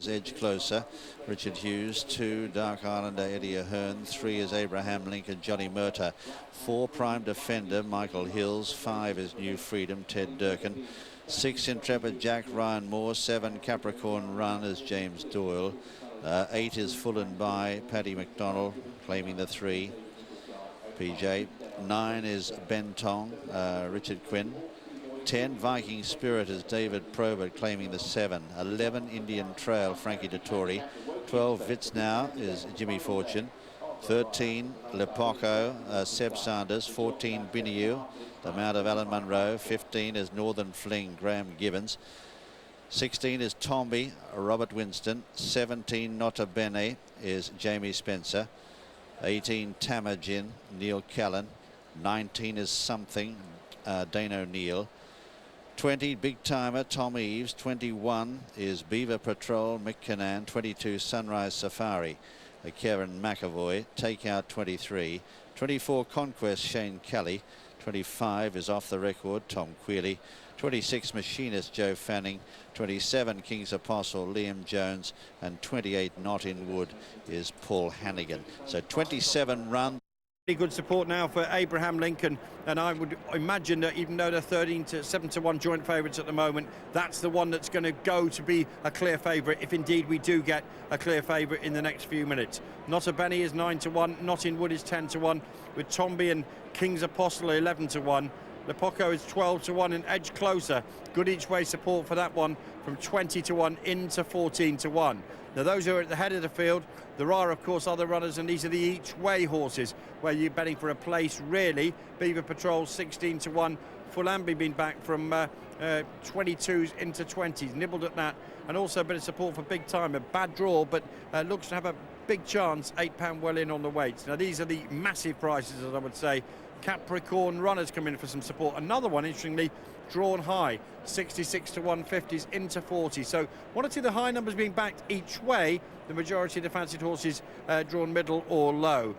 Edge Closer, Richard Hughes. 2, Dark Islander, Eddie Ahern. 3 is Abraham Lincoln, Johnny Murtagh. 4, Prime Defender, Michael Hills. 5 is New Freedom, Ted Durkin. 6, Intrepid Jack, Ryan Moore. 7, Capricorn Run is James Doyle. 8 is Full and By, Paddy McDonald, claiming the 3, PJ. 9 is Bentong, Richard Quinn. 10, Viking Spirit is David Probert, claiming the 7. 11, Indian Trail, Frankie Dettori. 12, Vitz Now is Jimmy Fortune. 13, Lepoco, Seb Sanders. 14, Biniu, the Mount of Alan Munro. 15 is Northern Fling, Graham Gibbons. 16 is Tomby, Robert Winston. 17, Nota Bene is Jamie Spencer. 18, Tamagin, Neil Callan. 19 is Something, Dane O'Neill. 20, Big Timer, Tom Eaves. 21 is Beaver Patrol, Mick Cannan. 22, Sunrise Safari, Kevin McAvoy. Takeout 23. 24, Conquest, Shane Kelly. 25 is Off the Record, Tom Quealy. 26, Machinist, Joe Fanning. 27, King's Apostle, Liam Jones. And 28, Not in Wood, is Paul Hannigan. So 27 runs. Good support now for Abraham Lincoln, and I would imagine that even though they're 7-1 joint favourites at the moment, that's the one that's going to go to be a clear favourite if indeed we do get a clear favourite in the next few minutes. Nota Bene is 9-1, Not in Wood is 10-1, with Tomby and King's Apostle 11-1. Lepoco is 12-1 and Edge Closer. Good each way support for that one from 20-1 into 14-1. Now those are at the head of the field. There are of course other runners, and these are the each way horses where you're betting for a place really. Beaver Patrol 16-1. Fulambi been back from 22s into 20s, nibbled at that, and also a bit of support for Big Time. A bad draw, but looks to have a big chance. £8 well in on the weights. Now these are the massive prices, as I would say. Capricorn Runners come in for some support. Another one, interestingly, drawn high, 66-1, 50s into 40. So one or two of the high numbers being backed each way. The majority of the fancied horses drawn middle or low.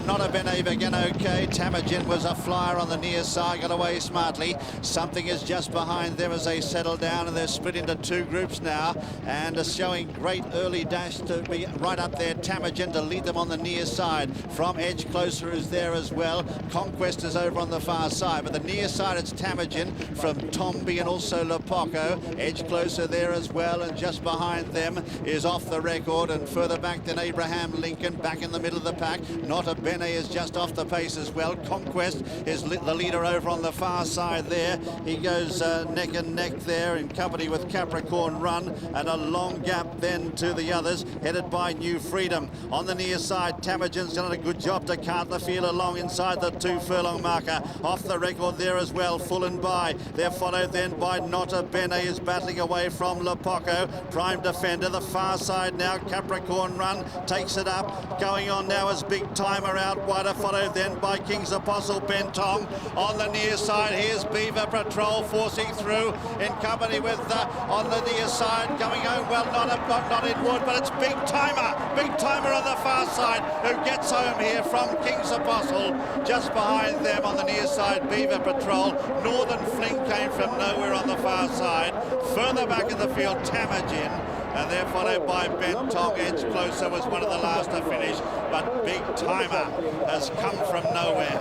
Not a Bene again, okay. Tamagin was a flyer on the near side, got away smartly. Something is just behind them as they settle down, and they're split into 2 groups now, and are showing great early dash to be right up there. Tamagin to lead them on the near side. From Edge Closer is there as well. Conquest is over on the far side, but the near side it's Tamagin from Tomby and also Lepoco. Edge Closer there as well, and just behind them is Off the Record, and further back than Abraham Lincoln, back in the middle of the pack. Nota Bene is just off the pace as well. Conquest is the leader over on the far side there. He goes neck and neck there in company with Capricorn Run, and a long gap then to the others, headed by New Freedom. On the near side, Tamagin's done a good job to cart the field along inside the 2 furlong marker. Off the Record there as well, Full and By. They're followed then by Nota Bene is battling away from Lepoco. Prime Defender, the far side now. Capricorn Run takes it up. Going on now is Big Timer out wider, followed then by King's Apostle Bentong. On the near side, here's Beaver Patrol forcing through in company with on the near side going home well, not in Wood, but it's Big Timer on the far side who gets home here from King's Apostle. Just behind them on the near side, Beaver Patrol. Northern Fling came from nowhere on the far side. Further back in the field, Tamagin, and they're followed by Bentong. Edge Closer was one of the last to finish, but Big Timer has come from nowhere,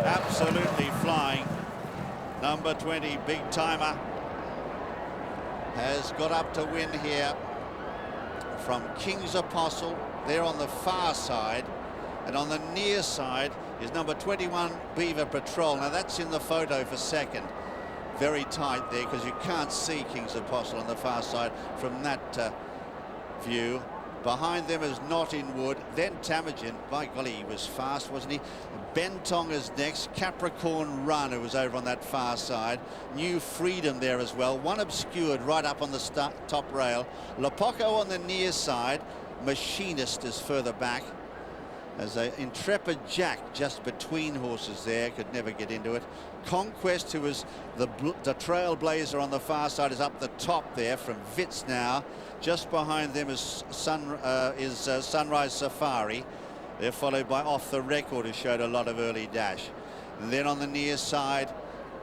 absolutely flying. Number 20, Big Timer, has got up to win here from King's Apostle. They're on the far side, and on the near side is number 21, Beaver Patrol. Now that's in the photo for second. Very tight there because you can't see King's Apostle on the far side from that view. Behind them is Not in Wood, then Tamagin. By golly, he was fast, wasn't he? Bentong is next. Capricorn Run, who was over on that far side. New Freedom there as well. One obscured right up on the top rail. Lepoco on the near side. Machinist is further back. As a Intrepid Jack just between horses there, could never get into it. Conquest, who was the trailblazer on the far side, is up the top there from Vitz now. Just behind them is Sunrise Safari. They're followed by Off the Record, who showed a lot of early dash. And then on the near side,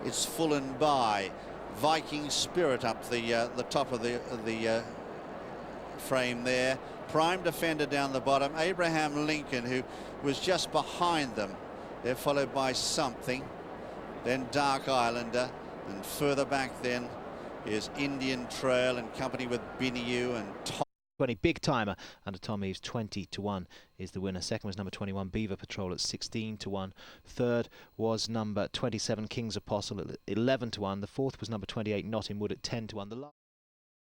it's Full and By. Viking Spirit up the top of the frame there. Prime defender down the bottom, Abraham Lincoln, who was just behind them. They're followed by Something, then Dark Islander, and further back then is Indian Trail in company with Biniu and Tom. 20 big timer under Tom Eaves. 20 to 1 is the winner. Second was number 21 Beaver Patrol at 16 to 1. Third was number 27 King's Apostle at 11 to 1. The fourth was number 28 Notting Wood at 10 to 1. The